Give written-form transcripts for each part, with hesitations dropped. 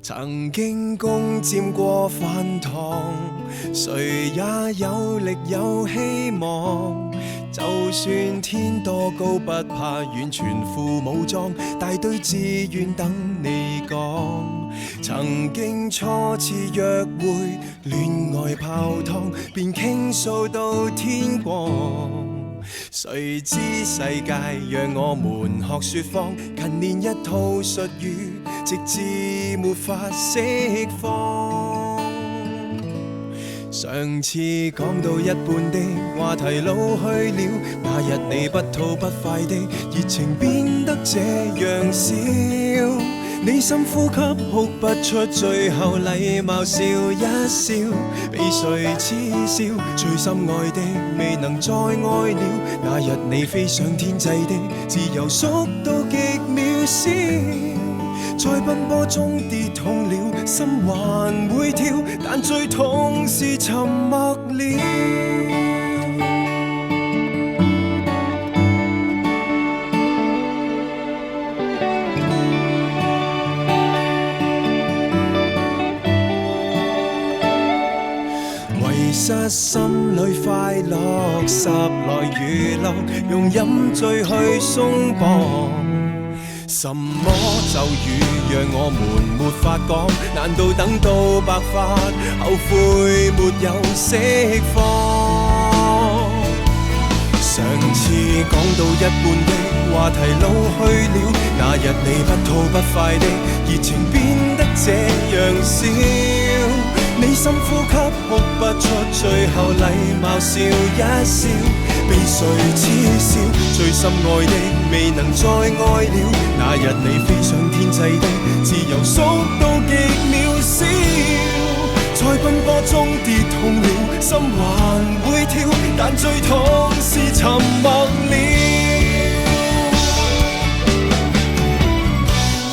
曾經攻佔過飯堂，誰也有力有希望。就算天多高不怕，完全副武裝，大堆志願等你講。曾經初次約會，戀愛泡湯，便傾訴到天光。誰知世界讓我們學說謊，勤練一套術語，直至沒法釋放。上次講到一半的話題老去了，那日你不吐不快的熱情變得這樣少。你深呼吸哭不出，最後禮貌笑一笑，被誰恥笑？最深愛的未能再愛了，那日你飛上天際的自由縮到極渺小。在奔波中跌痛了，心還會跳，但最痛是沉默了。遺失心裏快樂，十來如流，用飲醉去鬆綁。什麼咒語讓我們沒法講？難道等到白髮，後悔沒有釋放？上次講到一半的話題老去了，那日你不吐不快的熱情變得這樣少。你深呼吸哭不出，最後禮貌笑一笑，被誰恥笑？最深愛的未能再愛了，那日你飛上天際的自由縮到極渺小。在奔波中跌痛了，心還會跳，但最痛是沉默了。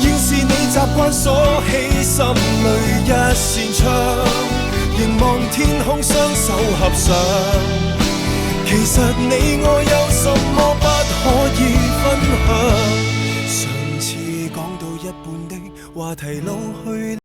要是你習慣鎖起心裏一扇窗，凝望天空雙手合上，其實你我有什麼不可以分享？上次講到一半的話題老去。